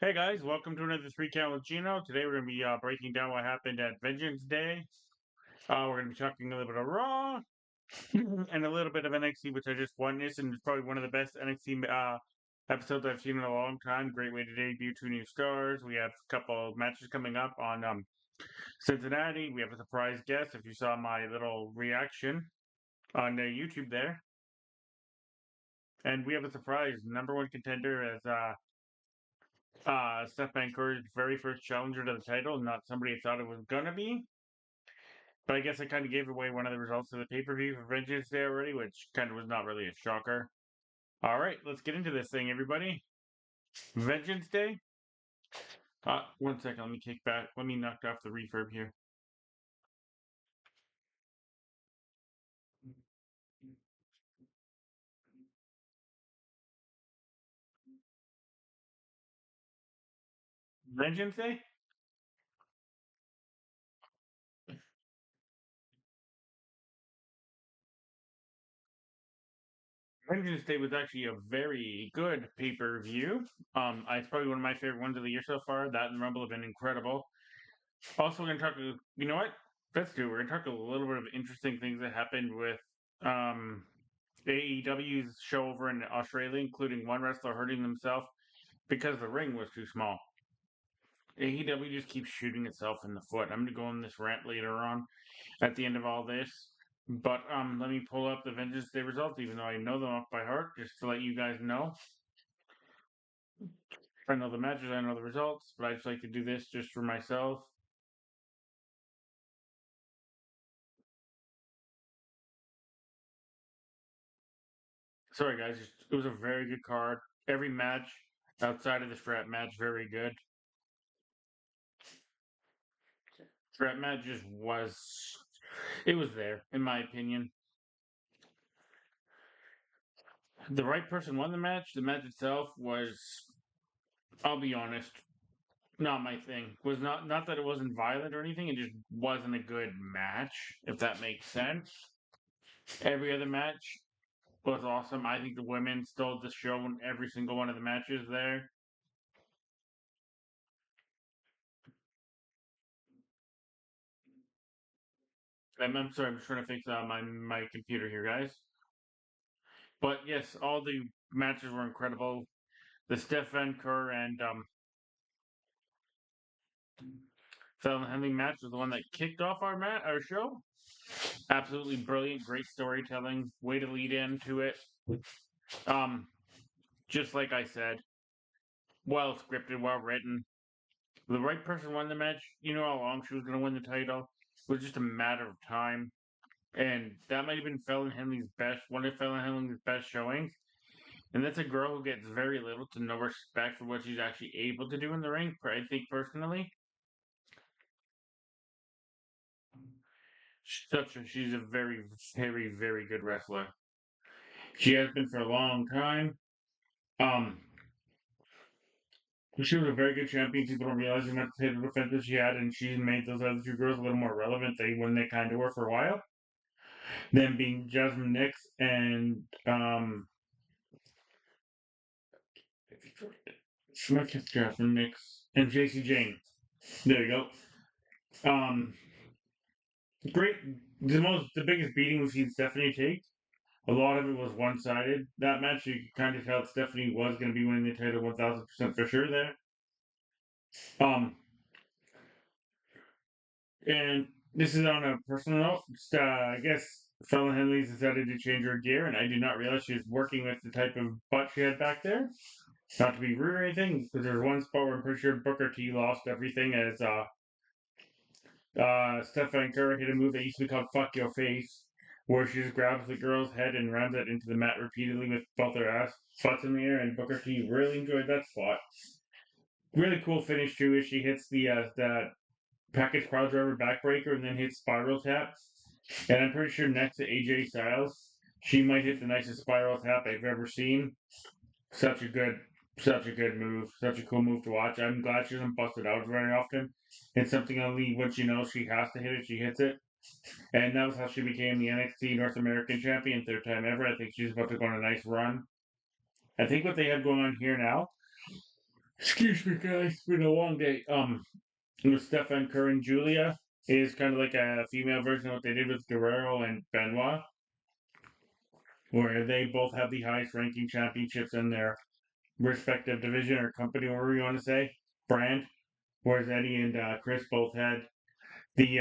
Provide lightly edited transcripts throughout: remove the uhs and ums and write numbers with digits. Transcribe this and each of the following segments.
Hey guys, welcome to another 3count with Gino. Today we're going to be breaking down what happened at Vengeance Day. We're going to be talking a little bit of Raw and a little bit of NXT, which I just witnessed, and it's probably one of the best NXT episodes I've seen in a long time. Great way to debut two new stars. We have a couple of matches coming up on Cincinnati. We have a surprise guest. If you saw my little reaction on YouTube there, and we have a surprise number one contender as Steph Curry's very first challenger to the title, not somebody I thought it was gonna be. But I guess I kind of gave away one of the results of the pay per view for Vengeance Day already, which kind of was not really a shocker. All right, let's get into this thing, everybody. Vengeance Day. One second, let me kick back. Let me knock off the reverb here. Vengeance Day. Vengeance Day was actually a very good pay per view. It's probably one of my favorite ones of the year so far. That and Rumble have been incredible. Also, we're gonna talk. You know what? Let's do. We're gonna talk a little bit of interesting things that happened with AEW's show over in Australia, including one wrestler hurting himself because the ring was too small. AEW just keeps shooting itself in the foot. I'm gonna go on this rant later on at the end of all this. But let me pull up the Vengeance Day results, even though I know them off by heart, just to let you guys know. I know the matches, I know the results, but I just like to do this just for myself. Sorry, guys. It was a very good card. Every match outside of the strap match, very good. Strap match just was. It was there, in my opinion. The right person won the match. The match itself was, I'll be honest, not my thing. Was not that it wasn't violent or anything. It just wasn't a good match, if that makes sense. Every other match was awesome. I think the women stole the show in every single one of the matches there. I'm sorry, I'm just trying to fix my computer here, guys. But yes, all the matches were incredible. The Stefan Kerr and Fallon Henley match was the one that kicked off our show. Absolutely brilliant, great storytelling, way to lead into it. Um, just like I said, well scripted, well written. The right person won the match. You know how long she was going to win the title. It was just a matter of time. And that might have been Fallon Henley's best, one of Fallon Henley's best showings. And that's a girl who gets very little to no respect for what she's actually able to do in the ring, I think personally. She's a very, very, very good wrestler. She has been for a long time. Um, she was a very good champion. People don't realize the amount of title defenses she had, and she made those other two girls a little more relevant when they kind of were for a while. Them being Jasmine Nix and Jasmine Nix and JC Jane. There you go. Great. The biggest beating we've seen Stephanie take. A lot of it was one sided. That match, you could kind of tell Stephanie was going to be winning the title 1000% for sure there. Um, and this is on a personal note. I guess Fallon Henley's decided to change her gear, and I did not realize she was working with the type of butt she had back there. Not to be rude or anything, because there's one spot where I'm pretty sure Booker T lost everything as Stefan Kerr hit a move that used to be called "Fuck Your Face," where she just grabs the girl's head and rams it into the mat repeatedly with both her ass butts in the air. And Booker T really enjoyed that spot. Really cool finish too, as she hits that package crowd driver backbreaker and then hits spiral tap. And I'm pretty sure next to AJ Styles, she might hit the nicest spiral tap I've ever seen. Such a good, such a good move. Such a cool move to watch. I'm glad she doesn't bust it out very often. It's something only when she knows she has to hit it, she hits it. And that was how she became the NXT North American champion, third time ever. I think she's about to go on a nice run. I think what they have going on here now Excuse me, guys. It's been a long day. With Stefan Kerr and Julia is kind of like a female version of what they did with Guerrero and Benoit, where they both have the highest ranking championships in their respective division or company, or whatever you want to say, brand. Whereas Eddie and Chris both had the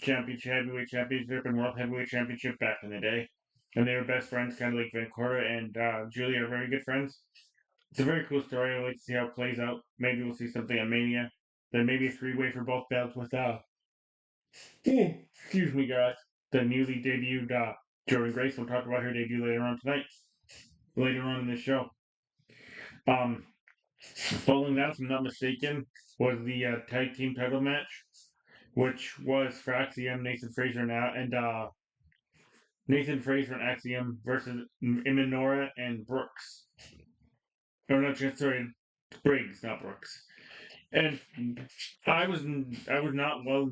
championship, heavyweight championship, and world heavyweight championship back in the day, and they were best friends, kind of like Vancouver and Julia are very good friends. It's a very cool story. I like to see how it plays out. Maybe we'll see something at Mania. Then maybe a three-way for both belts with excuse me, guys. The newly debuted Jordan Grace. We'll talk about her debut later on tonight. Later on in the show. Following that, if I'm not mistaken, was the tag team title match, which was for Axiom, Nathan Fraser now, and Nathan Fraser and Axiom versus Imanora and Brooks. Or not just sorry, Briggs, not Brooks. And I was not well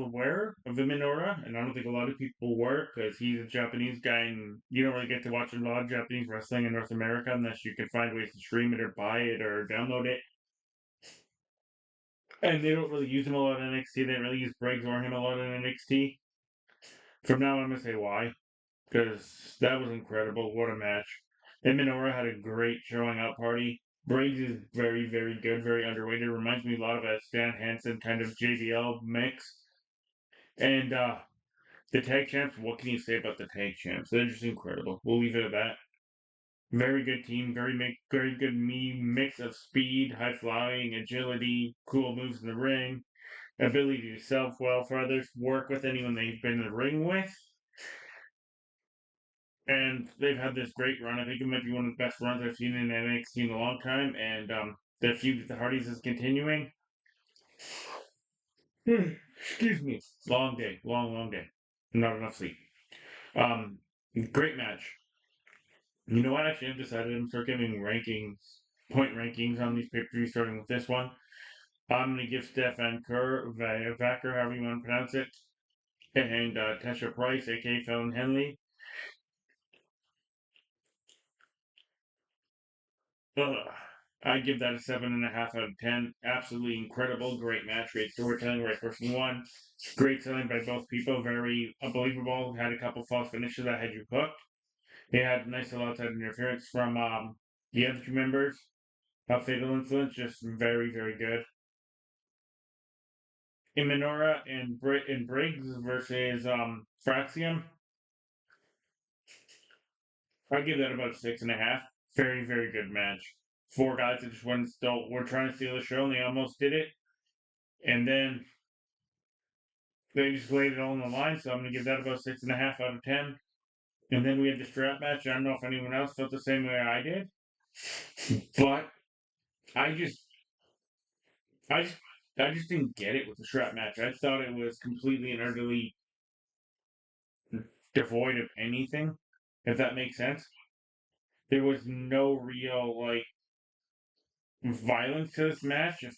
aware of Imanora, and I don't think a lot of people were because he's a Japanese guy, and you don't really get to watch a lot of Japanese wrestling in North America unless you can find ways to stream it or buy it or download it. And they don't really use him a lot in NXT. They didn't really use Briggs or him a lot in NXT. From now on, I'm gonna say why because that was incredible. What a match! And Minoru had a great showing up party. Briggs is very, very good, very underrated. Reminds me a lot of a Stan Hansen kind of JBL mix. And the tag champs, what can you say about the tag champs? They're just incredible. We'll leave it at that. Very good team, very good mix of speed, high flying, agility, cool moves in the ring, ability to sell well for others, work with anyone they've been in the ring with, and they've had this great run. I think it might be one of the best runs I've seen in NXT in a long time, and the feud with the Hardys is continuing. Excuse me. Long day, long day. Not enough sleep. Um, Great match. You know what? Actually, I've decided I'm start giving rankings, point rankings on these pay per views, starting with this one. I'm going to give Stefan Kerr, Vacker, however you want to pronounce it, and Tesha Price, aka Fallon Henley. I give that a 7.5 out of 10. Absolutely incredible, great match, great storytelling, right person won. Great selling by both people, very unbelievable. Had a couple false finishes that had you hooked. They had nice little outside interference from the other two members of Fatal Influence, just very, very good. In Minora and Briggs versus Fraxium, I give that about a 6.5. Very, very good match. Four guys that just were trying to steal the show, and they almost did it. And then they just laid it all on the line, so I'm going to give that about 6.5 out of 10. And then we had the strap match. I don't know if anyone else felt the same way I did, but I just, I just, I just didn't get it with the strap match. I thought it was completely and utterly devoid of anything, if that makes sense. There was no real like violence to this match, if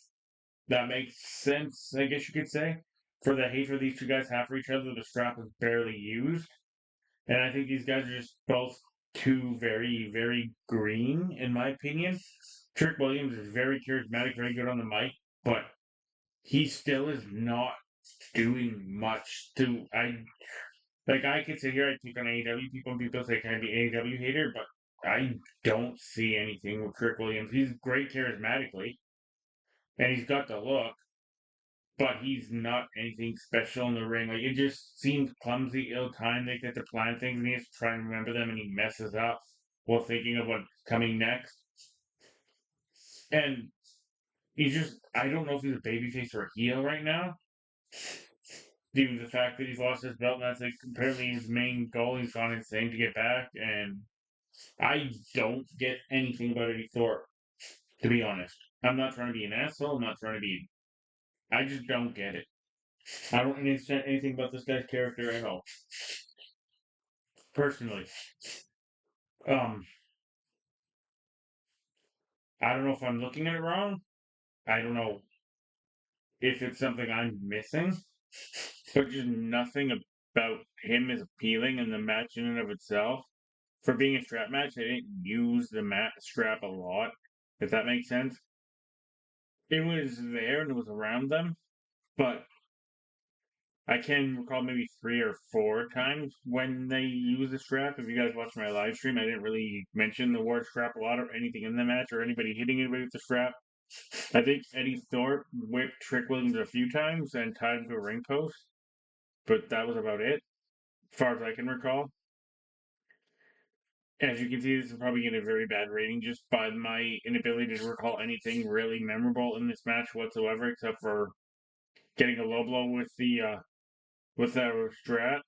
that makes sense. I guess you could say. For the hatred these two guys have for each other, the strap was barely used. And I think these guys are just both too very, very green, in my opinion. Trick Williams is very charismatic, very good on the mic, but he still is not doing much to I could sit here, I pick on AEW people and people say can I be AEW hater, but I don't see anything with Trick Williams. He's great charismatically and he's got the look, but he's not anything special in the ring. Like it just seems clumsy, ill-timed. They get to plan things, and he has to try and remember them, and he messes up while thinking of what's coming next. And he's just—I don't know if he's a babyface or a heel right now. Due to the fact that he's lost his belt, and that's like apparently his main goal. He's gone insane to get back, and I don't get anything about Eddie Thorpe, to be honest. I'm not trying to be an asshole. I'm not trying to be. I just don't get it. I don't understand anything about this guy's character at all. Personally, um, I don't know if I'm looking at it wrong. I don't know if it's something I'm missing, but just nothing about him is appealing in the match in and of itself. For being a strap match, they didn't use the mat strap a lot, if that makes sense. It was there and it was around them, but I can recall maybe 3 or 4 times when they use the strap. If you guys watch my live stream, I didn't really mention the word strap a lot or anything in the match or anybody hitting anybody with the strap. I think Eddie Thorpe whipped Trick Williams a few times and tied him to a ring post, but that was about it, as far as I can recall. As you can see, this is probably getting a very bad rating just by my inability to recall anything really memorable in this match whatsoever, except for getting a low blow with the strap,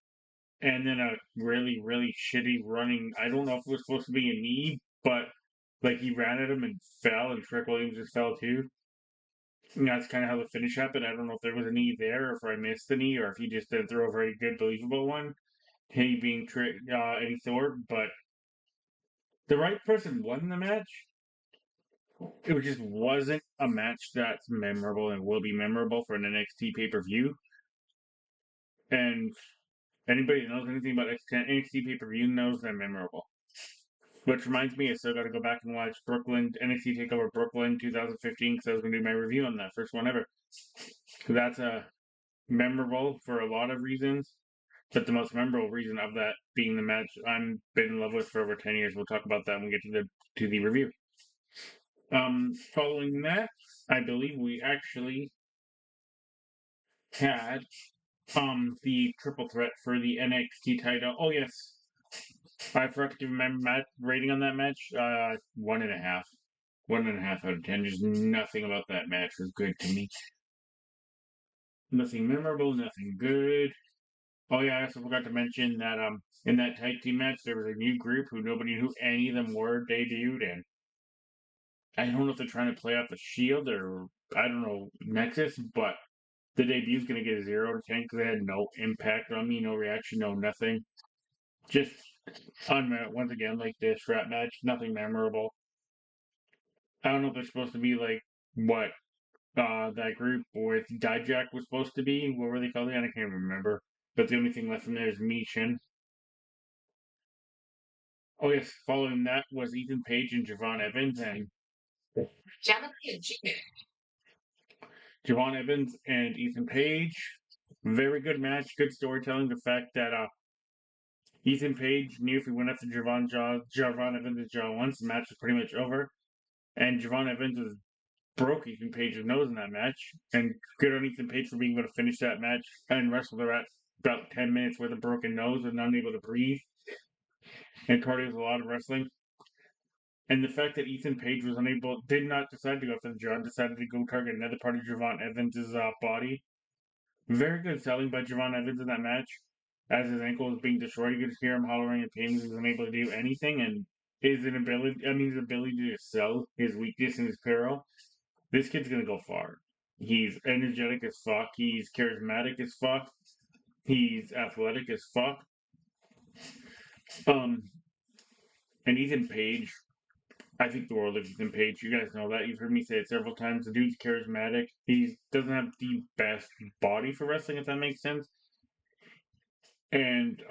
and then a really really shitty running. I don't know if it was supposed to be a knee, but like he ran at him and fell, and Trick Williams just fell too. And that's kind of how the finish happened. I don't know if there was a knee there, or if I missed the knee, or if he just didn't throw a very good, believable one. He being Eddie Thorpe, but the right person won the match. It just wasn't a match that's memorable and will be memorable for an NXT pay per view. And anybody that knows anything about NXT pay per view knows they're memorable. Which reminds me, I still got to go back and watch Brooklyn NXT Takeover Brooklyn 2015 because I was going to do my review on that first one ever. That's memorable for a lot of reasons, but the most memorable reason of that being the match I'm been in love with for over 10 years. We'll talk about that when we get to the review. Following that, I believe we actually had the triple threat for the NXT title. Oh yes, I forgot to give my rating on that match. 1.5. 1.5 out of 10. Just nothing about that match was good to me. Nothing memorable, nothing good. Oh yeah, I also forgot to mention that in that tag team match there was a new group who nobody knew any of them were debuted, and I don't know if they're trying to play off the Shield or I don't know Nexus, but the debute's gonna get a 0 to 10 because they had no impact on me, no reaction, no nothing. Just once again like this strap match, nothing memorable. I don't know if they're supposed to be like what that group with Dijak was supposed to be. What were they called again? I can't remember. But the only thing left from there is Michin. Oh yes, following that was Ethan Page and Javon Evans, and Javon Evans and Ethan Page. Very good match, good storytelling. The fact that Ethan Page knew if he went after Javon Evans' jaw once, the match was pretty much over. And Javon Evans was broke Ethan Page's nose in that match. And good on Ethan Page for being able to finish that match and wrestle the rest about 10 minutes with a broken nose and unable to breathe. And cardio is a lot of wrestling. And the fact that Ethan Page was did not decide to go for the jaw, decided to go target another part of Javon Evans' body. Very good selling by Javon Evans in that match. As his ankle was being destroyed, you could hear him hollering in pain. He was unable to do anything, and his ability to sell his weakness and his peril. This kid's gonna go far. He's energetic as fuck. He's charismatic as fuck. He's athletic as fuck. Um, and Ethan Page, I think the world of Ethan Page. You guys know that. You've heard me say it several times. The dude's charismatic. He doesn't have the best body for wrestling, if that makes sense. And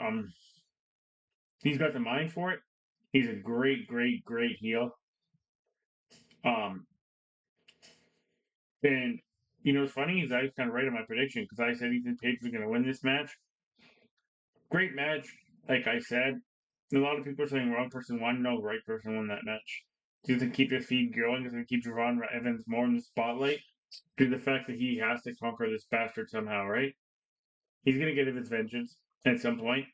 he's got the mind for it. He's a great, great, great heel. Um, and you know what's funny is I was kind of right on my prediction because I said Ethan Page was going to win this match. Great match, like I said. A lot of people are saying wrong person won. No, right person won that match. Just to keep the feed going, is to keep Javon Evans more in the spotlight. Due to the fact that he has to conquer this bastard somehow, right? He's gonna get his vengeance at some point.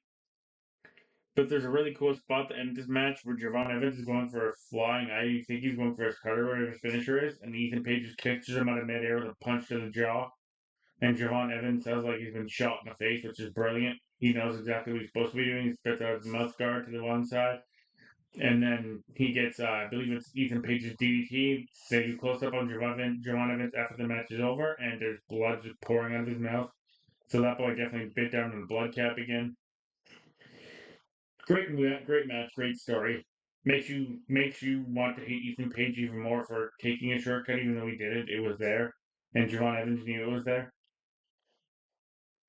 But there's a really cool spot to end this match where Javon Evans is going for a flying. I think he's going for his cutter, whatever his finisher is, and Ethan Page just catches him out of midair with a punch to the jaw. And Javon Evans sounds like he's been shot in the face, which is brilliant. He knows exactly what he's supposed to be doing. He spits out his mouth guard to the one side. And then he gets, I believe it's Ethan Page's DDT. They do close up on Javon Evans after the match is over, and there's blood just pouring out of his mouth. So that boy definitely bit down on the blood cap again. Great match, great story. Makes you want to hate Ethan Page even more for taking a shortcut, even though he did it. It was there, and Javon Evans knew it was there.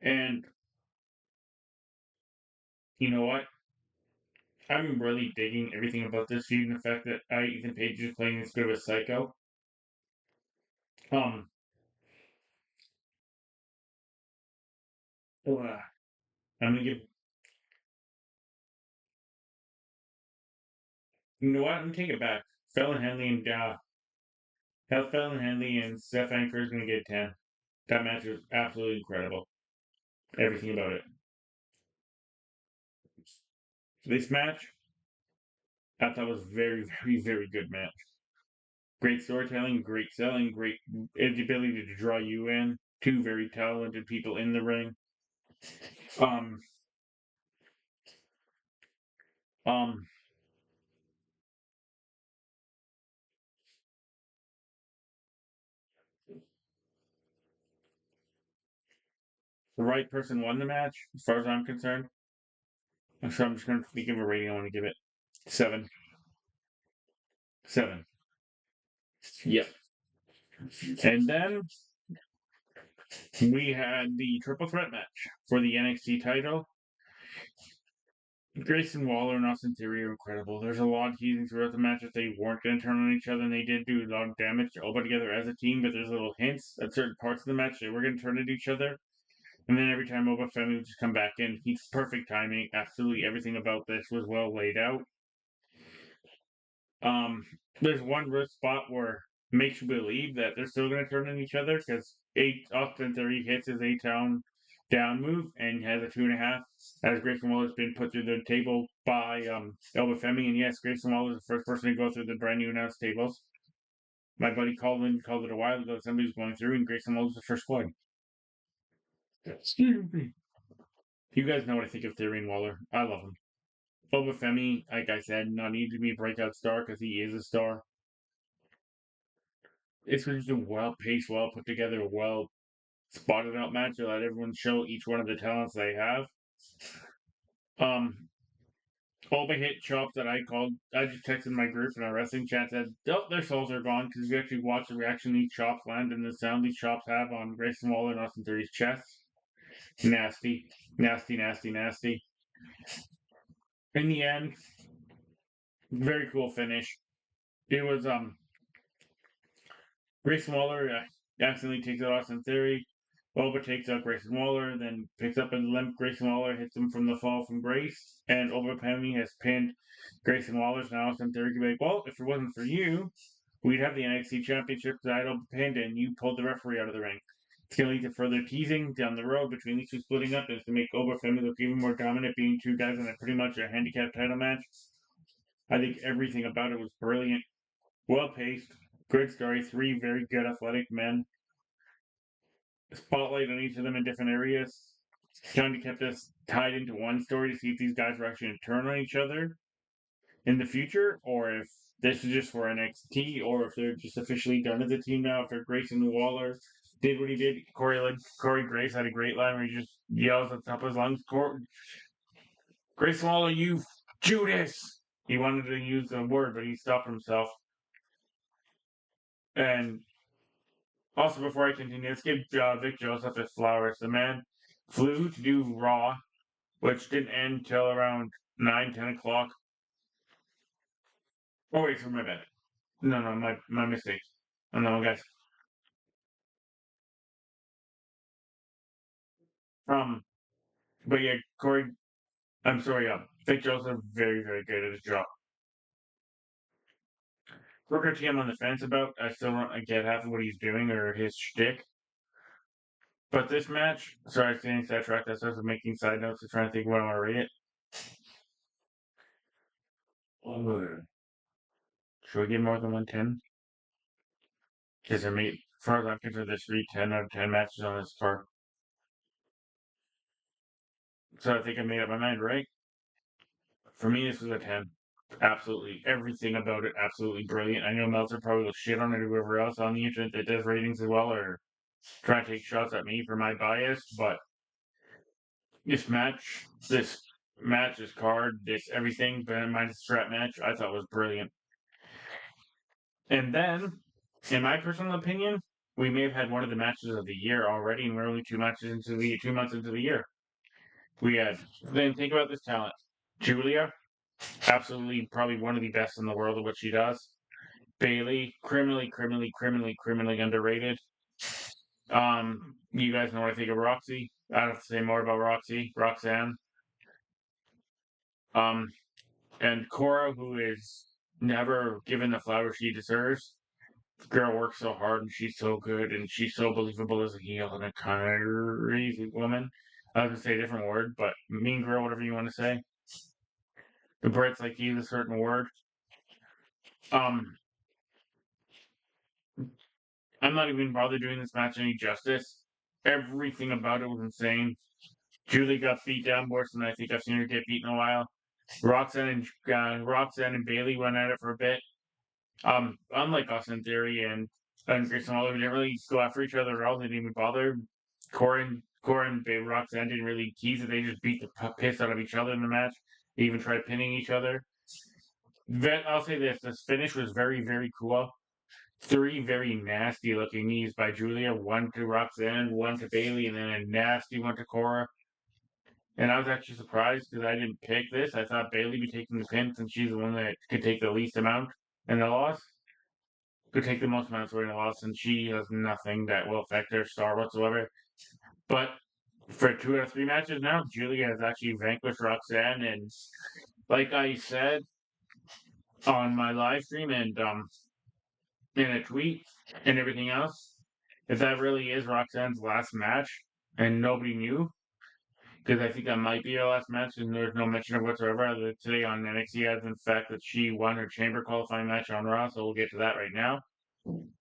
And you know what? I'm really digging everything about this feud and the fact that Ethan Page is playing this bit of a psycho. Um, I'm gonna give. You know what? I'm gonna take it back. Fallon Henley and Fallon Henley and Steph Anchor is gonna get 10. That match was absolutely incredible. Everything about it. This match, I thought was very, very, very good match. Great storytelling, great selling, great ability to draw you in. Two very talented people in the ring. Um, um, the right person won the match, as far as I'm concerned. So I'm just going to give a rating. I want to give it 7. 7. Yep. And then we had the triple threat match for the NXT title. Grayson Waller and Austin Theory are incredible. There's a lot of teasing throughout the match that they weren't going to turn on each other, and they did do a lot of damage all but together as a team. But there's little hints at certain parts of the match they were going to turn into each other. And then every time Oba Femi would just come back in, he's perfect timing. Absolutely everything about this was well laid out. Um, there's one real spot where makes you believe that they're still going to turn on each other because Austin Theory hits his down move and has a 2.5. As Grayson Waller's been put through the table by Elba Femi, and yes, Grayson Waller is the first person to go through the brand new announced tables. My buddy called it a while ago. Somebody was going through, and Grayson Waller's the first one. Excuse me. You guys know what I think of Theory and Waller. I love him. Boba Femi, like I said, not need to be a breakout star because he is a star. It's just a well paced, well put together, well spotted out match to let everyone show each one of the talents they have. Um, Boba hit chops that I called. I just texted my group in our wrestling chat said, "Oh, their souls are gone," because we actually watched the reaction these chops land and the sound these chops have on Grayson Waller and Austin Theory's chest. Nasty, nasty, nasty, nasty. In the end, very cool finish. It was Grayson Waller accidentally takes out Austin Theory. Oba takes out Grayson Waller, then picks up a limp Grayson Waller, hits him from the fall from Grace, and Oba Penny has pinned Grayson Waller. So now Austin Theory can be like, well, if it wasn't for you, we'd have the NXT Championship title pinned, and you pulled the referee out of the ring. It's going to lead to further teasing down the road between these two splitting up. It's to make Oba Femi look even more dominant, being two guys in a pretty much a handicap title match. I think everything about it was brilliant, well paced, good story. Three very good athletic men. Spotlight on each of them in different areas. Kind of kept us tied into one story to see if these guys were actually going to turn on each other in the future, or if this is just for NXT, or if they're just officially done as a team now after Grayson Waller did what he did. Corey Grace had a great line where he just yells at the top of his lungs, Grayson Waller, you Judas! He wanted to use the word, but he stopped himself. And also, before I continue, let's give Vic Joseph his flowers. The man flew to do Raw, which didn't end till around 9, 10 o'clock. Oh, wait, for my bad. No, no, my mistake. Oh, no, guys. Um, but yeah, I'm sorry, Vic Joseph, very, very good at his job. Booker T, I'm on the fence about. I still don't get half of what he's doing or his shtick. But this match, sorry, saying sidetracked. I started making side notes to try and think what I want to rate it. Should we give more than 110? Because I mean, as far as I'm concerned, there's 3 out of 10 matches on this card. So I think I made up my mind, right? For me, this was a 10. Absolutely. Everything about it, absolutely brilliant. I know Meltzer probably will shit on it, whoever else on the internet that does ratings as well, or try to take shots at me for my bias, but this match, this card, this everything, but minus the strap match, I thought was brilliant. And then, in my personal opinion, we may have had one of the matches of the year already, and we're only 2 months into the year. We had then think about this talent. Julia, absolutely probably one of the best in the world at what she does. Bailey, criminally underrated. You guys know what I think of Roxy. I don't have to say more about Roxanne. Um, and Cora, who is never given the flowers she deserves. The girl works so hard and she's so good and she's so believable as a heel and a crazy woman. I was gonna say a different word, but mean girl, whatever you want to say. The Brits like to use a certain word. Um, I'm not even bothered doing this match any justice. Everything about it was insane. Julie got beat down worse than I think I've seen her get beat in a while. Roxanne and Bailey went at it for a bit. Unlike Austin Theory and Grayson Waller, they didn't really go after each other at all. They didn't even bother. Cora and Roxanne didn't really tease it. They just beat the piss out of each other in the match. They even tried pinning each other. I'll say this finish was very, very cool. Three very nasty looking knees by Julia, one to Roxanne, one to Bailey, and then a nasty one to Cora. And I was actually surprised because I didn't pick this. I thought Bailey would be taking the pin since she's the one that could take the least amount in the loss. Could take the most amount of in a loss, and she has nothing that will affect her star whatsoever. But for 2 out of 3 matches now, Julia has actually vanquished Roxanne, and like I said on my live stream and in a tweet and everything else, if that really is Roxanne's last match and nobody knew, because I think that might be her last match, and there's no mention of whatsoever today on NXT as in fact that she won her chamber qualifying match on Raw, so we'll get to that right now.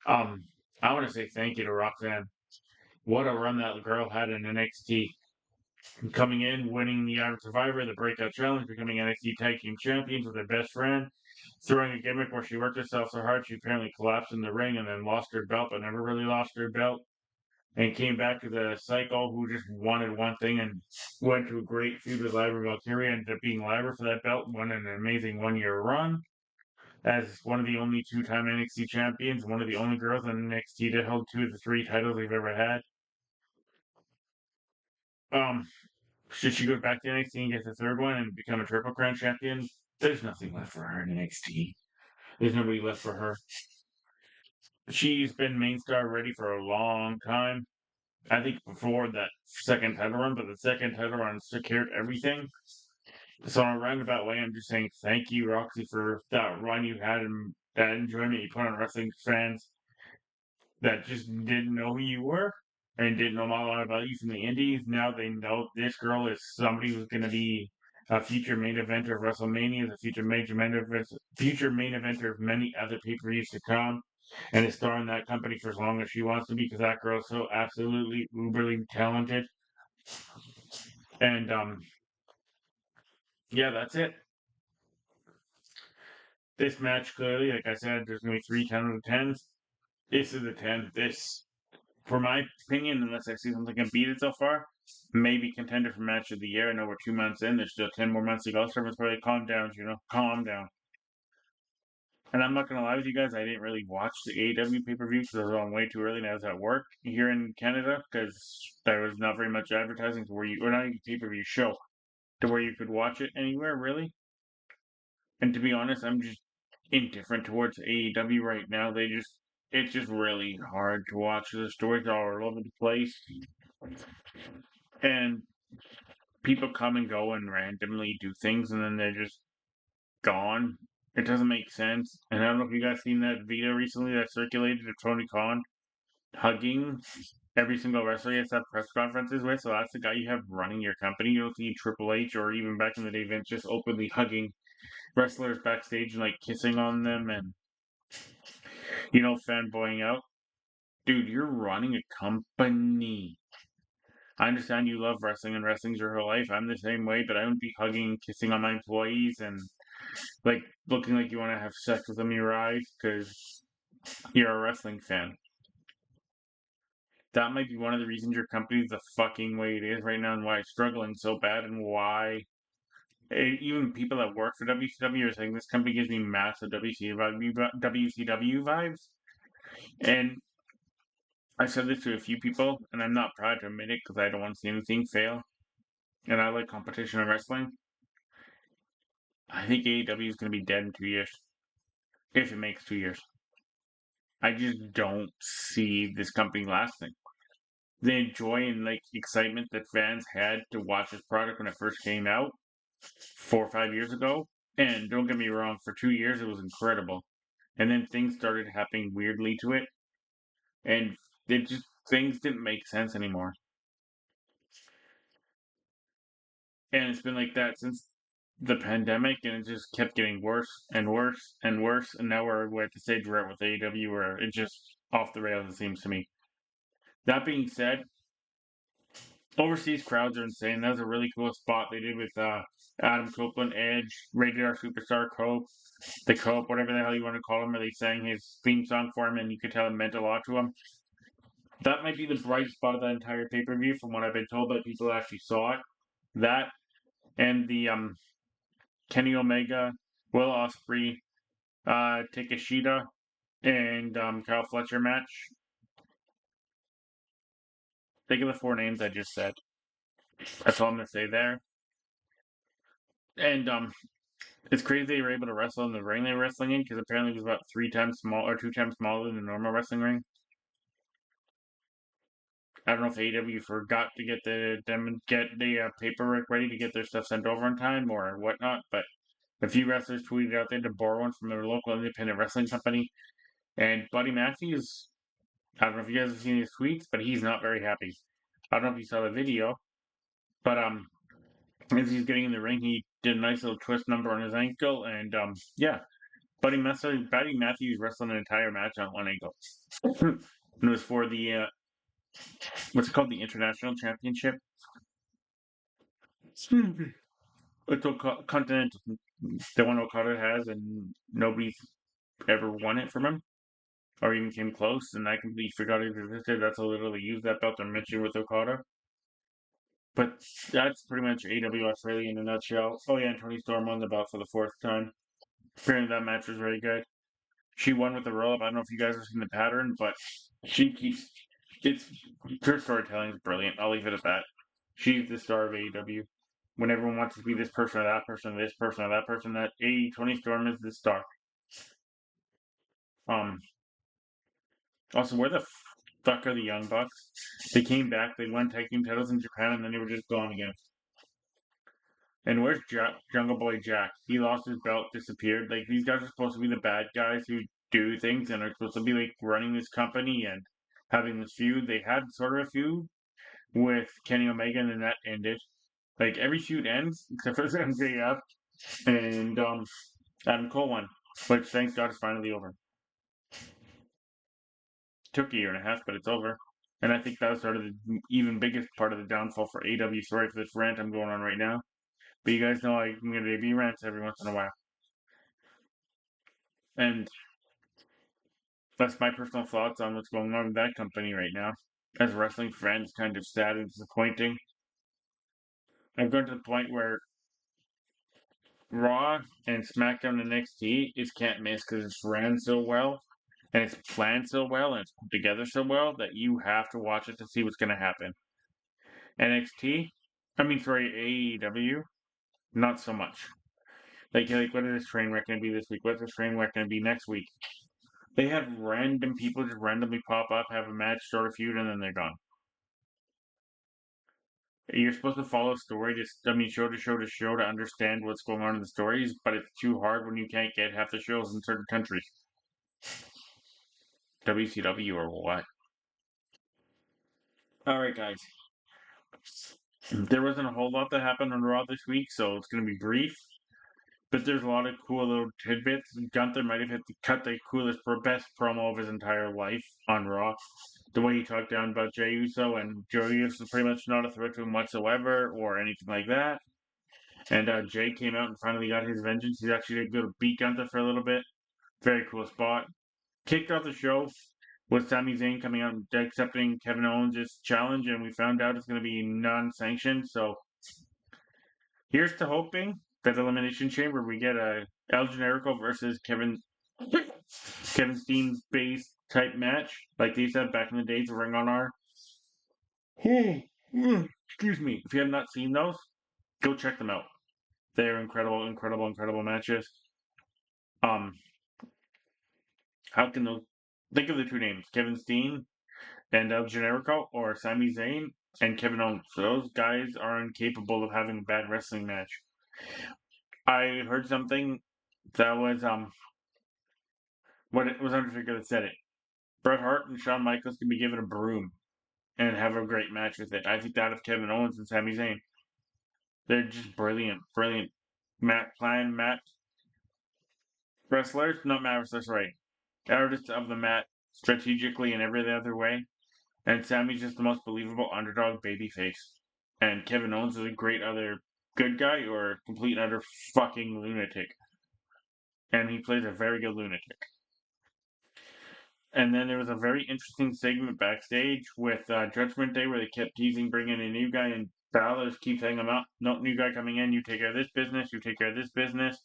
Um, I want to say thank you to Roxanne. What a run that girl had in NXT. Coming in, winning the Iron Survivor, the Breakout Challenge, becoming NXT Tag Team Champions with her best friend, throwing a gimmick where she worked herself so hard she apparently collapsed in the ring and then lost her belt, but never really lost her belt, and came back to the Psycho who just wanted one thing and went to a great feud with Lyra Valkyria, ended up being Lyra for that belt, won an amazing 1 year run as one of the only 2-time NXT champions, one of the only girls in NXT to hold 2 of the 3 titles they've ever had. Um, should she go back to NXT and get the third one and become a Triple Crown champion? There's nothing left for her in NXT. There's nobody left for her. She's been main star ready for a long time. I think before that second title run, but the second title run secured everything. So in a roundabout way, I'm just saying thank you, Roxy, for that run you had and that enjoyment you put on wrestling fans that just didn't know who you were and didn't know a lot about you from the indies. Now they know this girl is somebody who's going to be a future main eventer of WrestleMania, the future main eventer of many other pay-per-views to come, and is starring that company for as long as she wants to be because that girl's so absolutely uberly talented. And yeah, that's it. This match clearly, like I said, there's gonna be 3 10 out of 10s. This is a 10. This, for my opinion, unless I see something can beat it so far, maybe contender for match of the year. I know we're 2 months in. There's still 10 more months to go. So everyone's probably calm down, calm down. And I'm not gonna lie with you guys, I didn't really watch the AEW pay per view because I was on way too early and I was at work here in Canada because there was not very much advertising to where or not even pay per view show to where you could watch it anywhere really. And to be honest, I'm just indifferent towards AEW right now. It's just really hard to watch. The stories are all over the place, and people come and go and randomly do things, and then they're just gone. It doesn't make sense. And I don't know if you guys seen that video recently that circulated of Tony Khan hugging every single wrestler he has to have press conferences with. So that's the guy you have running your company. You don't see Triple H or even back in the day Vince just openly hugging wrestlers backstage and like kissing on them and fanboying out. Dude, you're running a company. I understand you love wrestling and wrestling's your whole life. I'm the same way, but I wouldn't be hugging and kissing on my employees and like looking like you want to have sex with them your eyes because you're a wrestling fan. That might be one of the reasons your company's the fucking way it is right now and why it's struggling so bad and why even people that work for WCW are saying this company gives me massive WCW vibes. And I said this to a few people, and I'm not proud to admit it because I don't want to see anything fail. And I like competition in wrestling. I think AEW is going to be dead in 2 years, if it makes 2 years. I just don't see this company lasting. The joy and like excitement that fans had to watch this product when it first came out 4 or 5 years ago. And don't get me wrong, for 2 years it was incredible. And then things started happening weirdly to it, and it just things didn't make sense anymore. And it's been like that since the pandemic, and it just kept getting worse and worse and worse. And now we're at the stage we're at with AEW where it's just off the rails, it seems to me. That being said, overseas crowds are insane. That was a really cool spot they did with Adam Copeland, Edge, Rated R Superstar, Cope, the Cope, whatever the hell you want to call him, where they sang his theme song for him, and you could tell it meant a lot to him. That might be the bright spot of that entire pay per view, from what I've been told by people who actually saw it. That and the Kenny Omega, Will Ospreay, Takeshita, and Kyle Fletcher match. Think of the four names I just said. That's all I'm gonna say there. And it's crazy they were able to wrestle in the ring they were wrestling in, because apparently it was about 3 times small or 2 times smaller than the normal wrestling ring. I don't know if AEW forgot to get the paperwork ready to get their stuff sent over in time or whatnot, but a few wrestlers tweeted out there to borrow one from their local independent wrestling company. And Buddy Matthews, I don't know if you guys have seen his tweets, but he's not very happy. I don't know if you saw the video, but as he's getting in the ring, he did a nice little twist number on his ankle, and yeah, Buddy Matthews wrestled an entire match on one ankle, and it was for the what's it called, the International Championship. It's Continental, the one Okada has, and nobody's ever won it from him or even came close, and I completely forgot it existed. That's how little they use that belt to mention with Okada. But that's pretty much AW Australia in a nutshell. Oh yeah, and Tony Storm won the belt for the fourth time. Apparently that match was very good. She won with a roll up. I don't know if you guys have seen the pattern, but she keeps it's her storytelling is brilliant. I'll leave it at that. She's the star of AEW. When everyone wants to be this person or that person, this person or that person, that Tony Storm is the star. Um, Also, where the fuck are the Young Bucks? They came back, they won tag team titles in Japan, and then they were just gone again. And where's Jungle Boy Jack? He lost his belt, disappeared. Like, these guys are supposed to be the bad guys who do things and are supposed to be, like, running this company and having this feud. They had sort of a feud with Kenny Omega, and then that ended. Like, every feud ends, except for MJF and Adam Cole one, which, thank God, is finally over. Took a year and a half, but it's over. And I think that was sort of the even biggest part of the downfall for AW. Sorry for this rant I'm going on right now. But you guys know I'm going to be rants every once in a while. And that's my personal thoughts on what's going on with that company right now. As a wrestling fan, it's kind of sad and disappointing. I've gone to the point where Raw and SmackDown and NXT is can't miss because it's ran so well and it's planned so well and it's put together so well that you have to watch it to see what's going to happen. NXT, AEW, not so much. Like what is this train wreck going to be this week? What's this train wreck going to be next week? They have random people just randomly pop up, have a match, start a feud, and then they're gone. You're supposed to follow a story, show to show to show to understand what's going on in the stories, but it's too hard when you can't get half the shows in certain countries. WCW or what? Alright, guys. There wasn't a whole lot that happened on Raw this week, so it's going to be brief. But there's a lot of cool little tidbits. Gunther might have cut the coolest, best promo of his entire life on Raw. The way he talked down about Jey Uso, and Jey Uso is pretty much not a threat to him whatsoever, or anything like that. And Jey came out and finally got his vengeance. He's actually going to beat Gunther for a little bit. Very cool spot. Kicked off the show with Sami Zayn coming out and accepting Kevin Owens' challenge, and we found out it's going to be non-sanctioned. So here's to hoping that Elimination Chamber we get a El Generico versus Kevin Steen's base type match like they said back in the days of Ring of Honor. Excuse me. If you have not seen those, go check them out. They're incredible, incredible, incredible matches. Um, how can those think of the two names: Kevin Steen and El Generico, or Sami Zayn and Kevin Owens. Those guys are incapable of having a bad wrestling match. I heard something that was what it was Undertaker that said it. Bret Hart and Shawn Michaels can be given a broom and have a great match with it. I think that of Kevin Owens and Sami Zayn. They're just brilliant, brilliant mat wrestlers, not mat wrestlers, right? Artists of the mat strategically in every other way. And Sammy's just the most believable underdog babyface. And Kevin Owens is a great other good guy or a complete and utter fucking lunatic. And he plays a very good lunatic. And then there was a very interesting segment backstage with Judgment Day where they kept teasing bringing a new guy, and Balor keeps hanging him up. No new guy coming in. You take care of this business. You take care of this business.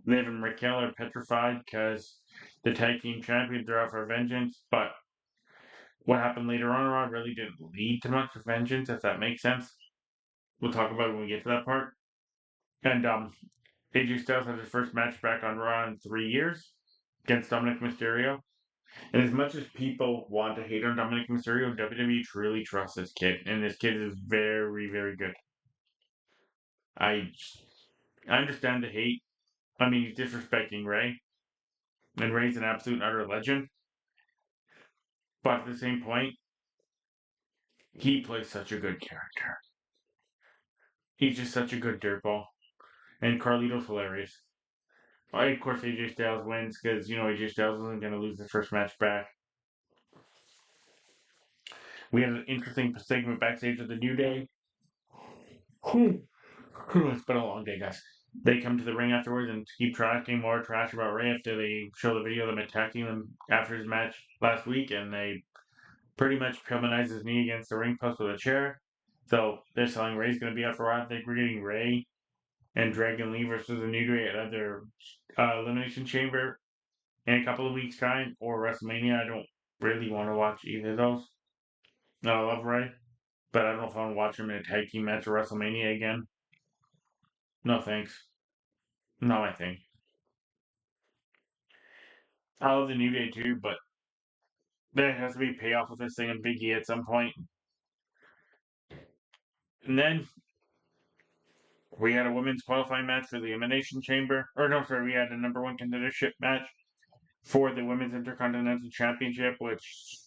Liv and Raquel are petrified because the tag team champions are out for vengeance. But what happened later on Raw really didn't lead to much vengeance, if that makes sense. We'll talk about it when we get to that part. And AJ Styles had his first match back on Raw in 3 years against Dominic Mysterio. And as much as people want to hate on Dominic Mysterio, WWE truly trusts this kid, and this kid is very, very good. I I understand the hate. I mean, he's disrespecting Ray, and Ray's an absolute and utter legend. But at the same point, he plays such a good character. He's just such a good dirtball, and Carlito's hilarious. Of course, AJ Styles wins because AJ Styles isn't going to lose the first match back. We had an interesting segment backstage at the New Day. It's been a long day, guys. They come to the ring afterwards and keep talking more trash about Ray after they show the video of them attacking them after his match last week, and they pretty much humanize his knee against the ring post with a chair. So they're telling Ray's going to be out for a while. I think we're getting Ray and Dragon Lee versus the New Day at either Elimination Chamber in a couple of weeks' time or WrestleMania. I don't really want to watch either of those. No, I love Ray, but I don't know if I want to watch him in a tag team match at WrestleMania again. No thanks. Not my thing. I love the New Day too, but there has to be payoff with this thing and Big E at some point. And then we had a women's qualifying match for the Elimination Chamber. Or no, sorry, we had a number one contendership match for the Women's Intercontinental Championship, which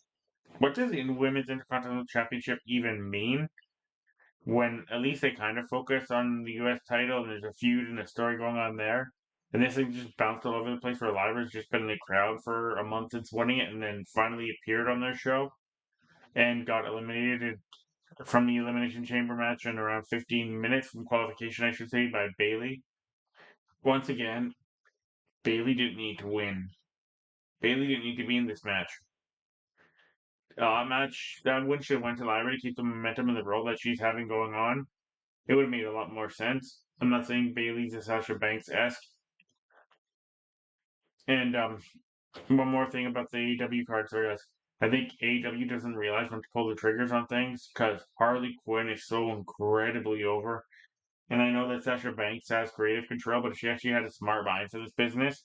what does the Women's Intercontinental Championship even mean? When at least they kind of focus on the US title and there's a feud and a story going on there. And this thing just bounced all over the place for a lot of it. It's just been in the crowd for a month since winning it and then finally appeared on their show and got eliminated from the Elimination Chamber match in around 15 minutes from qualification, I should say, by Bayley. Once again, Bayley didn't need to win. Bayley didn't need to be in this match. Match that win should have went to Lyra to keep the momentum and the role that she's having going on. It would have made a lot more sense. I'm not saying Bayley's a Sasha Banks esque. And one more thing about the AEW card, sorry guys. I think AEW doesn't realize when to pull the triggers on things because Harley Quinn is so incredibly over. And I know that Sasha Banks has creative control, but if she actually had a smart mind for this business,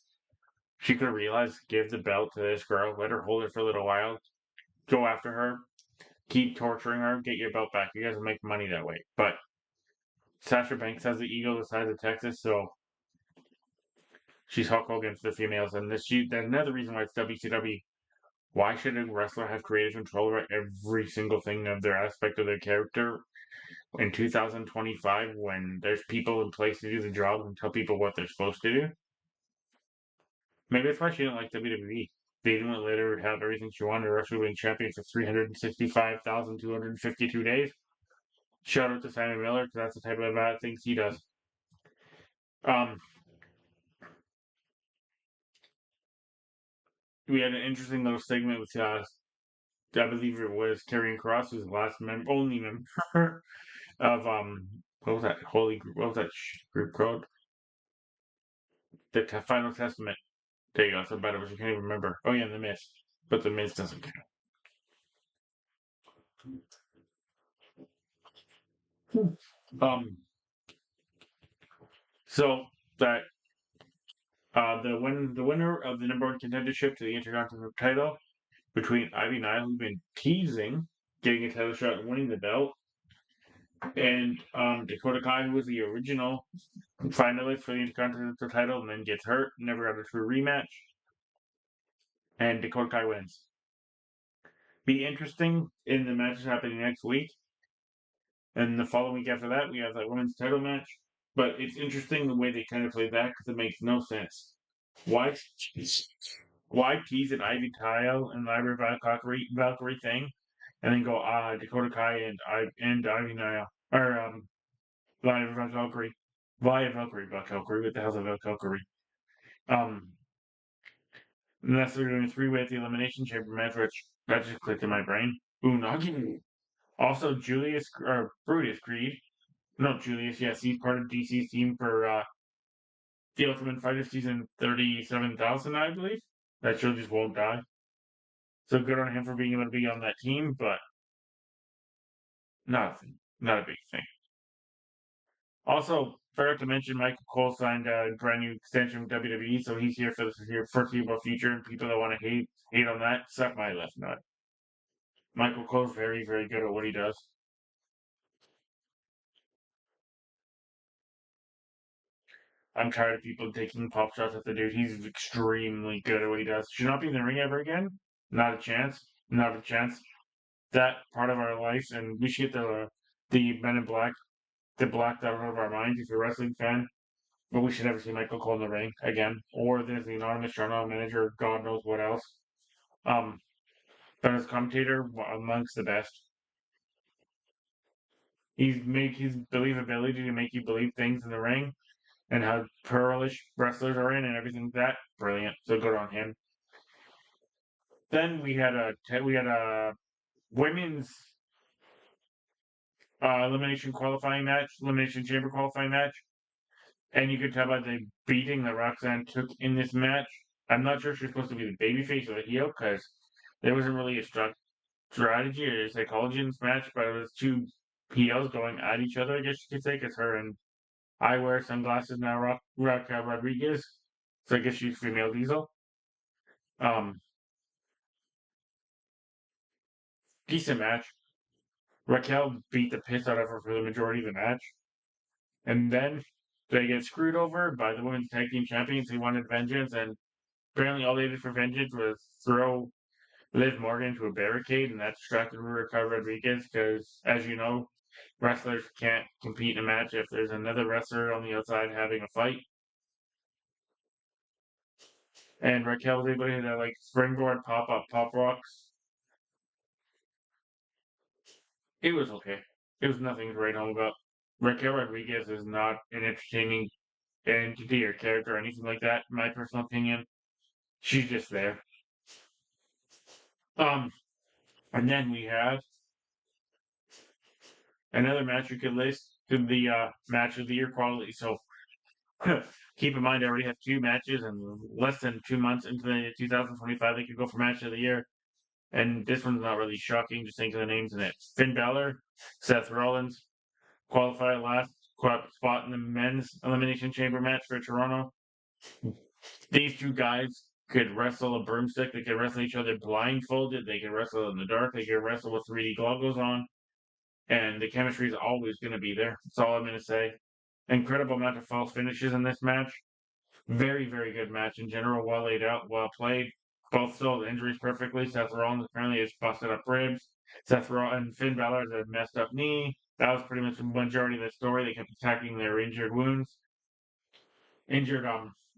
she could realize give the belt to this girl, let her hold it for a little while, go after her, keep torturing her, get your belt back. You guys will make money that way. But Sasha Banks has the ego the size of Texas, so she's Hulk Hogan for the females. And that's another reason why it's WCW. Why should a wrestler have creative control over every single thing of their aspect of their character in 2025 when there's people in place to do the job and tell people what they're supposed to do? Maybe that's why she didn't like WWE. They didn't let her have everything she wanted. Or else she would have been champion for 365,252 days. Shout out to Simon Miller because that's the type of things he does. Um, we had an interesting little segment with I believe it was Karrion Kross, who's the last only member of what was that holy group? What was that group called? The Final Testament. There you go. So bad it was. I can't even remember. Oh yeah, the Miz. But the Miz doesn't count. Um. So that the winner of the number one contendership to the Intercontinental title between Ivy Nile, who's been teasing getting a title shot and winning the belt, and Dakota Kai, who was the original finalist for the Intercontinental title and then gets hurt, never got a true rematch, and Dakota Kai wins. Be interesting in the matches happening next week. And the following week after that, we have that women's title match. But it's interesting the way they kind of play that because it makes no sense. Why, why tease an Ivy Tile and Lyra Valkyrie thing, and then go Dakota Kai and Ivy Nile or Lyra Valkyrie, via Valkyrie Valkyrie. What the hell's a Valkyrie? Um, unless they're doing a three-way at the Elimination Chamber match, which that just clicked in my brain. Unagi. Also, Julius or Brutus Creed. No, Julius. Yes, he's part of DC's team for the Ultimate Fighter season 37,000, I believe. That show just won't die. So good on him for being able to be on that team, but not a big thing. Also, forgot to mention Michael Cole signed a brand new extension with WWE, so he's here for the foreseeable future. And people that want to hate on that, suck my left nut. Michael Cole's very, very good at what he does. I'm tired of people taking pop shots at the dude. He's extremely good at what he does. Should not be in the ring ever again. Not a chance. Not a chance. That part of our life, and we should get the Men in Black, the blacked out of our minds if you're a wrestling fan. But we should never see Michael Cole in the ring again, or there's the anonymous general manager, God knows what else. Um, but as commentator, amongst the best. He's made his believability to make you believe things in the ring and how pearlish wrestlers are in and everything like that. Brilliant. So good on him. Then we had a women's elimination qualifying match, elimination chamber qualifying match, and you could tell by the beating that Roxanne took in this match. I'm not sure if she's supposed to be the babyface or the heel because there wasn't really a strategy or psychology in this match, but it was two heels going at each other. I guess you could say, because her and I wear sunglasses now. Rodriguez, so I guess she's female Diesel. Um, Decent match. Raquel beat the piss out of her for the majority of the match. And then they get screwed over by the women's tag team champions who wanted vengeance. And apparently, all they did for vengeance was throw Liv Morgan into a barricade, and that distracted Raquel Rodriguez because, as you know, wrestlers can't compete in a match if there's another wrestler on the outside having a fight. And Raquel was able to hit a like springboard pop up pop rocks. It was okay. It was nothing to write home about. Raquel Rodriguez is not an entertaining entity or character or anything like that, in my personal opinion. She's just there. Um, and then we had another match you could list to the match of the year quality. So keep in mind, I already have two matches, and less than 2 months into the 2025, they could go for match of the year. And this one's not really shocking, just think of the names in it. Finn Balor, Seth Rollins, qualify last spot in the men's elimination chamber match for Toronto. These two guys could wrestle a broomstick. They could wrestle each other blindfolded. They could wrestle in the dark. They could wrestle with 3D goggles on. And the chemistry is always going to be there. That's all I'm going to say. Incredible amount of false finishes in this match. Very, very good match in general. Well laid out, well played. Both sold injuries perfectly. Seth Rollins apparently has busted up ribs. Seth Rollins and Finn Balor has a messed up knee. That was pretty much the majority of the story. They kept attacking their injured wounds. Injured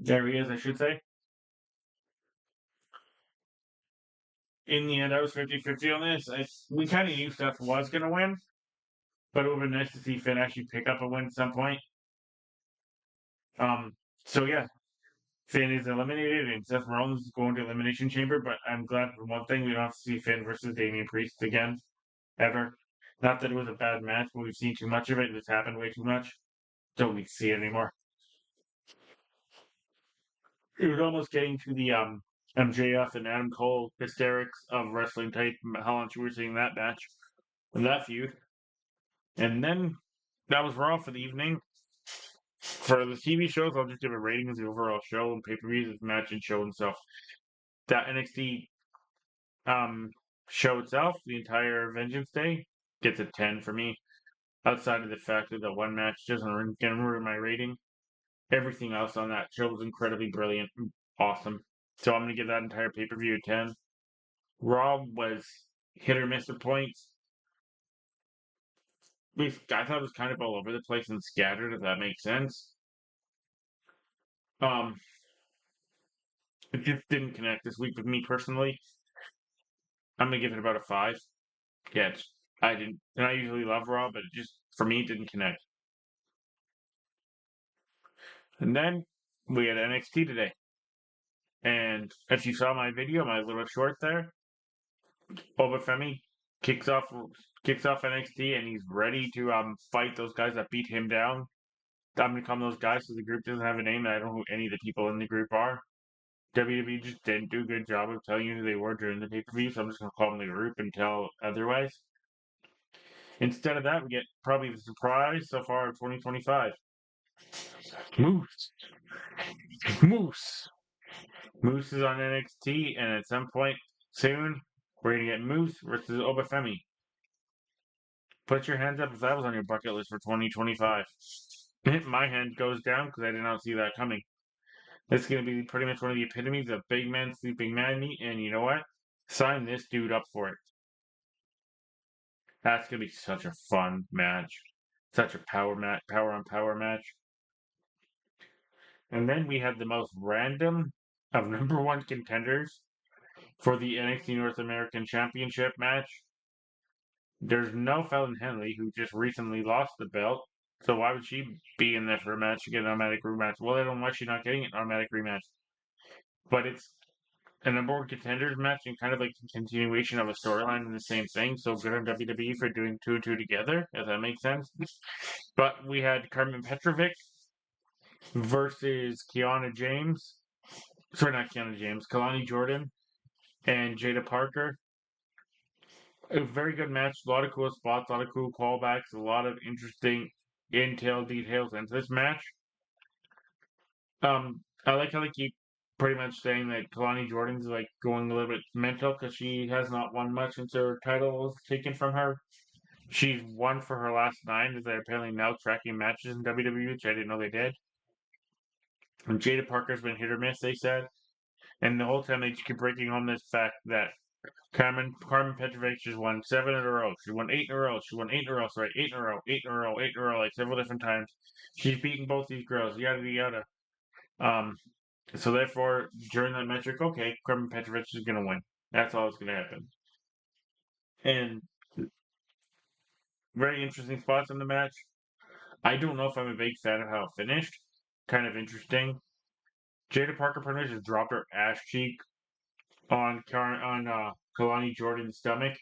areas, I should say. In the end, I was 50-50 on this. We kind of knew Seth was going to win, but it would have been nice to see Finn actually pick up a win at some point. So yeah, Finn is eliminated and Seth Rollins is going to Elimination Chamber, but I'm glad for one thing we don't have to see Finn versus Damian Priest again, ever. Not that it was a bad match, but we've seen too much of it and it's happened way too much. Don't need to see it anymore. It was almost getting to the MJF and Adam Cole hysterics of wrestling type, how much we were seeing that match and that feud. And then that was Raw for the evening. For the TV shows, I'll just give a rating as the overall show and pay per views, match and show and stuff. That NXT Show itself, the entire Vengeance Day, gets a 10 for me. Outside of the fact that the one match doesn't gonna ruin my rating, everything else on that show was incredibly brilliant, and awesome. So I'm gonna give that entire pay per view a 10. Raw was hit or miss at points. I thought it was kind of all over the place and scattered, if that makes sense. Um, it just didn't connect this week with me personally. I'm gonna give it about a 5. Yeah, I didn't, and I usually love Raw, but it just for me it didn't connect. And then we had NXT today, and if you saw my video, my little short there, Obafemi kicks off kicks off NXT, and he's ready to fight those guys that beat him down. I'm gonna call them those guys because the group doesn't have a name, and I don't know who any of the people in the group are. WWE just didn't do a good job of telling you who they were during the pay per view, so I'm just gonna call them the group until otherwise. Instead of that, we get probably the surprise so far of 2025. Moose. Moose. Moose is on NXT, and at some point soon, we're gonna get Moose versus Obafemi. Put your hands up if that was on your bucket list for 2025. My hand goes down because I did not see that coming. It's going to be pretty much one of the epitomes of big man sleeping man meat, and you know what? Sign this dude up for it. That's going to be such a fun match. Such a power match, power on power match. And then we had the most random of number one contenders for the NXT North American Championship match. There's no Fallon Henley, who just recently lost the belt. So why would she be in there for a match to get an automatic rematch? Well, I don't know why she's not getting an automatic rematch. But it's a number one contenders match and kind of like a continuation of a storyline and the same thing. So good on WWE for doing two and two together, if that makes sense. But we had Carmen Petrovic versus Kiana James. Sorry, not Kiana James, Kalani Jordan and Jada Parker. A very good match, a lot of cool spots, a lot of cool callbacks, a lot of interesting intel details into this match. I like how they keep pretty much saying that Kalani Jordan's like going a little bit mental because she has not won much since her title was taken from her. She's won for her last 9, as they're apparently now tracking matches in WWE, which I didn't know they did. And Jada Parker's been hit or miss, they said. And the whole time they just keep breaking home this fact that Carmen Petrovic has won 7 in a row. She won 8 in a row. She won 8 in a row. Sorry, 8 in a row. 8 in a row. 8 in a row. Like several different times. She's beaten both these girls. Yada yada. Um. So therefore, during that metric, okay, Carmen Petrovic is gonna win. That's all that's gonna happen. And very interesting spots in the match. I don't know if I'm a big fan of how it finished. Kind of interesting. Jada Parker pretty much just dropped her ass cheek on Kalani Jordan's stomach,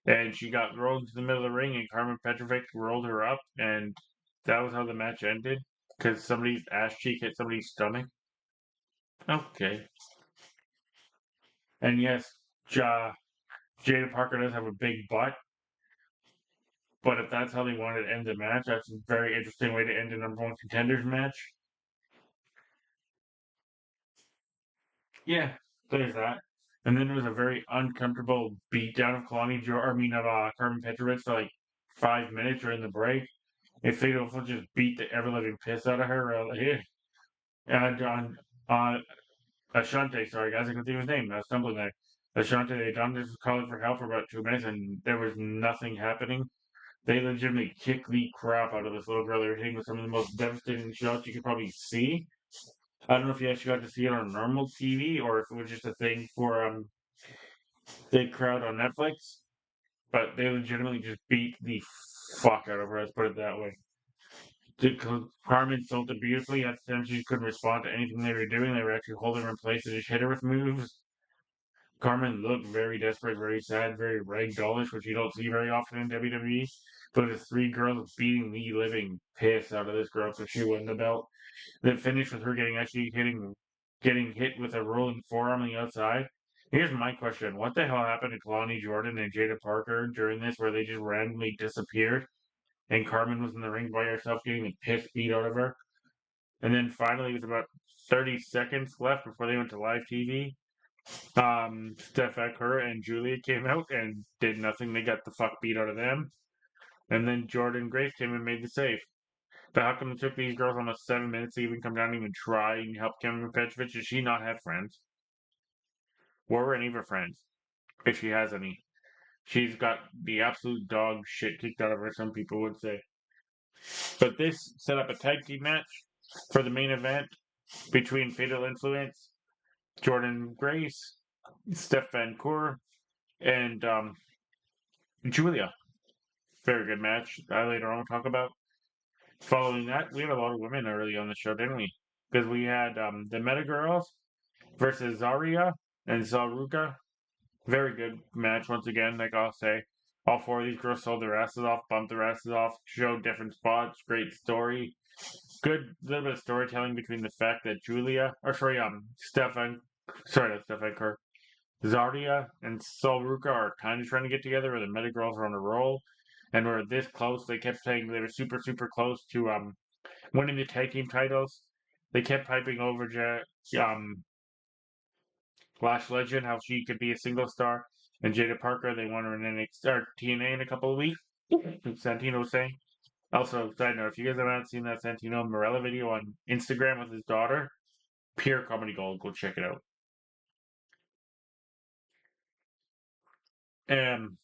and she got rolled into the middle of the ring, and Carmen Petrovic rolled her up, and that was how the match ended because somebody's ass cheek hit somebody's stomach. Okay, and yes, Jada Parker does have a big butt, but if that's how they wanted to end the match, that's a very interesting way to end a number one contenders match. Yeah, there's that. And then there was a very uncomfortable beatdown of Carmen Petrovic for like 5 minutes during the break. If they don't just beat the ever living piss out of her, and on Ashante, sorry guys, I couldn't think of his name. I was stumbling there. Ashante, they done this calling for help for about 2 minutes, and there was nothing happening. They legitimately kicked the crap out of this little girl. They were hitting with some of the most devastating shots you could probably see. I don't know if you actually got to see it on normal TV or if it was just a thing for the crowd on Netflix, but they legitimately just beat the fuck out of her. Let's put it that way. Carmen sold it beautifully. At the time, she couldn't respond to anything they were doing. They were actually holding her in place to just hit her with moves. Carmen looked very desperate, very sad, very ragdollish, which you don't see very often in WWE. But it's 3 girls beating the living piss out of this girl so she won the belt. That finished with her getting hit with a rolling forearm on the outside. Here's my question: what the hell happened to Kalani Jordan and Jada Parker during this, where they just randomly disappeared, and Carmen was in the ring by herself getting the piss beat out of her? And then finally, with about 30 seconds left before they went to live TV, Steph Kerr and Julia came out and did nothing. They got the fuck beat out of them. And then Jordan Grace came and made the save. But how come it took these girls almost 7 minutes to even come down and even try and help Cameron Petrovic? Does she not have friends? Where were any of her friends? If she has any. She's got the absolute dog shit kicked out of her, some people would say. But this set up a tag team match for the main event between Fatal Influence, Jordan Grace, Steph Van Cour, and Julia. Very good match. I later on will talk about. Following that, we had a lot of women early on the show, didn't we? Because we had the Meta Girls versus Zarya and Zaruka. Very good match once again, like I'll say. All four of these girls sold their asses off, bumped their asses off, showed different spots, great story. Good little bit of storytelling between the fact that not Stefan Kerr, Zardia and Solruka are kind of trying to get together, or the Meta Girls are on a roll, and we're this close. They kept saying they were super, super close to winning the tag team titles. They kept hyping over Lash Legend, how she could be a single star, and Jada Parker, they want her in NXT or TNA in a couple of weeks. Santino was saying. Also, side note, if you guys haven't seen that Santino Morella video on Instagram with his daughter, pure comedy gold. Go check it out. Um,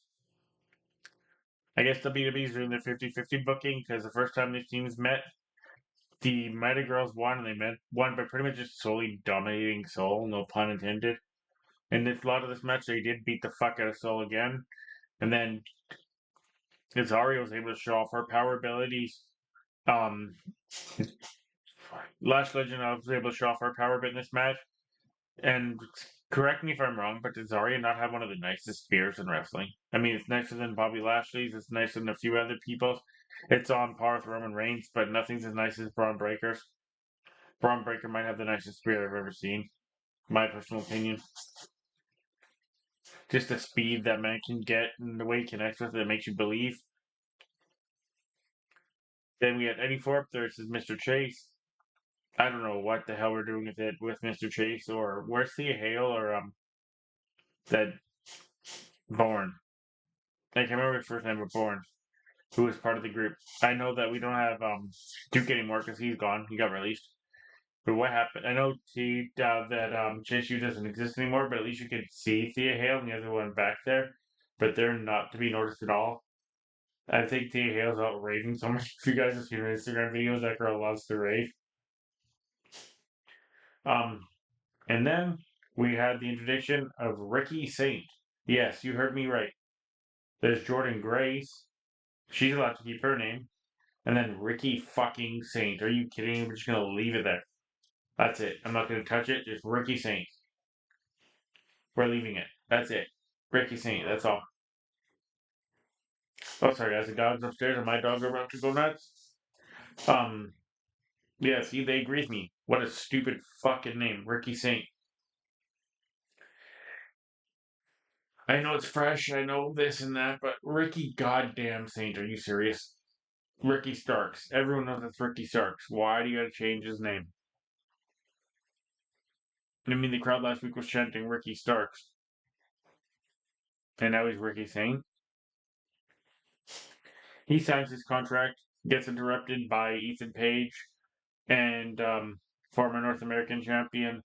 I guess WWE is doing their 50-50 booking because the first time these teams met, the Mighty Girls won, and they won by pretty much just solely dominating Soul, no pun intended. And a lot of this match, they did beat the fuck out of Soul again. And then Azaria was able to show off her power abilities. Um, Lash Legend was able to show off her power bit in this match. And correct me if I'm wrong, but does Zarya not have one of the nicest spears in wrestling? I mean, it's nicer than Bobby Lashley's. It's nicer than a few other people's. It's on par with Roman Reigns, but nothing's as nice as Braun Breaker's. Braun Breaker might have the nicest spear I've ever seen. My personal opinion. Just the speed that man can get and the way he connects with it makes you believe. Then we had Eddie Thorpe versus Mr. Chase. I don't know what the hell we're doing with it with Mr. Chase or where's Thea Hale or that Bourne. I can't remember his first name, but Bourne, who was part of the group. I know that we don't have Duke anymore because he's gone. He got released. But what happened? I know that Chase U doesn't exist anymore, but at least you could see Thea Hale and the other one back there. But they're not to be noticed at all. I think Thea Hale's out raving so much. If you guys have seen her Instagram videos, that girl loves to rave. Um, and then we had the introduction of Ricky Saint. Yes, you heard me right. There's Jordan Grace. She's allowed to keep her name. And then Ricky fucking Saint. Are you kidding me? We're just gonna leave it there. That's it. I'm not gonna touch it. Just Ricky Saint. We're leaving it. That's it. Ricky Saint. That's all. Oh, sorry, guys. The dog's upstairs and my dog are about to go nuts. Um, yeah, see, they agree with me. What a stupid fucking name. Ricky Saint. I know it's fresh. I know this and that, but Ricky goddamn Saint. Are you serious? Ricky Starks. Everyone knows it's Ricky Starks. Why do you gotta change his name? I mean, the crowd last week was chanting Ricky Starks, and now he's Ricky Saint. He signs his contract, gets interrupted by Ethan Page and former North American champion,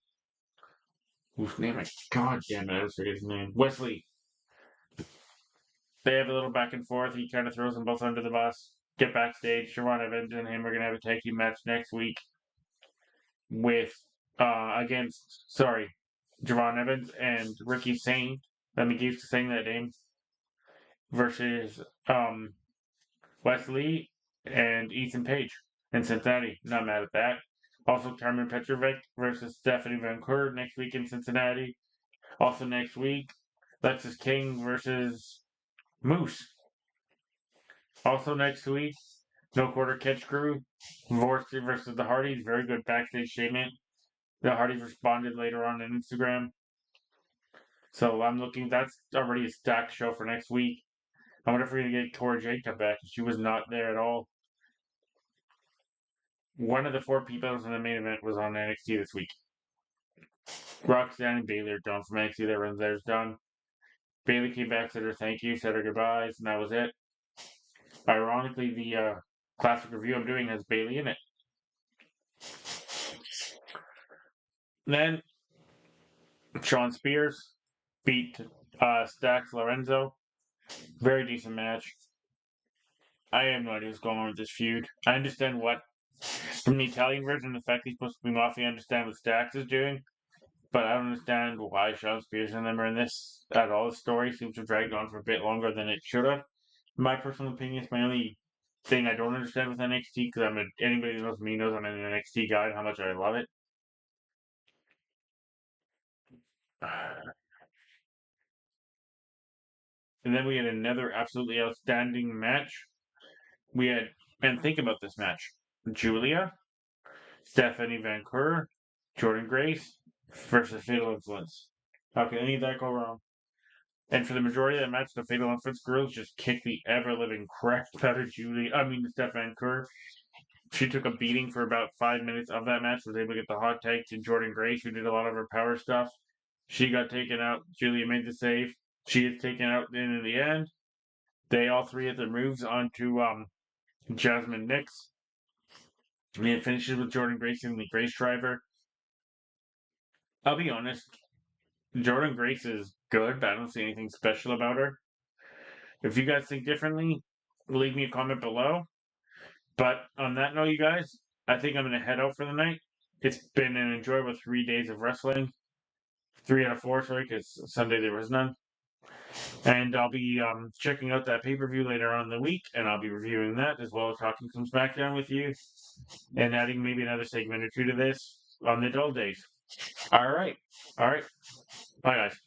whose name I God damn it, I forget his name. Wesley. They have a little back and forth. He kind of throws them both under the bus. Get backstage. Siobhan Evans and him are gonna have a tag team match next week with Javon Evans and Ricky Saint. Let me keep saying that name versus Wesley and Ethan Page in Cincinnati. Not mad at that. Also, Carmen Petrovic versus Stephanie Van Coeur next week in Cincinnati. Also next week, Lexus King versus Moose. Also next week, No Quarter Catch Crew, Vorster versus the Hardys. Very good backstage statement. The Hardys responded later on Instagram. So I'm looking, that's already a stacked show for next week. I wonder if we're going to get Cora Jade come back. She was not there at all. One of the four people in the main event was on NXT this week. Roxanne and Bailey are done from NXT. Their run there's done. Bailey came back, said her thank you, said her goodbyes, and that was it. Ironically, the classic review I'm doing has Bailey in it. Then Sean Spears beat Stax Lorenzo. Very decent match. I have no idea what's going on with this feud. I understand what, from the Italian version, the fact he's supposed to be Mafia, I understand what Stax is doing, but I don't understand why Sean Spears and them are in this at all. The story seems to have dragged on for a bit longer than it should have. In my personal opinion, it's my only thing I don't understand with NXT, because anybody who knows me knows I'm an NXT guy and how much I love it. And then we had another absolutely outstanding match. We had, and think about this match: Julia, Stephanie Van Kur, Jordan Grace versus Fatal Influence. How can any of that go wrong? And for the majority of that match, the Fatal Influence girls just kicked the ever living crap out of Steph Van Kur. She took a beating for about 5 minutes of that match, was able to get the hot tag to Jordan Grace, who did a lot of her power stuff. She got taken out. Julia made the save. She is taken out in the end. They all three had their moves onto Jasmine Nix. And it finishes with Jordan Grace and the Grace Driver. I'll be honest, Jordan Grace is good, but I don't see anything special about her. If you guys think differently, leave me a comment below. But on that note, you guys, I think I'm going to head out for the night. It's been an enjoyable 3 days of wrestling. 3 out of 4, sorry, because Sunday there was none. And I'll be checking out that pay-per-view later on in the week, and I'll be reviewing that as well as talking some SmackDown with you and adding maybe another segment or two to this on the dull days. All right. Bye, guys.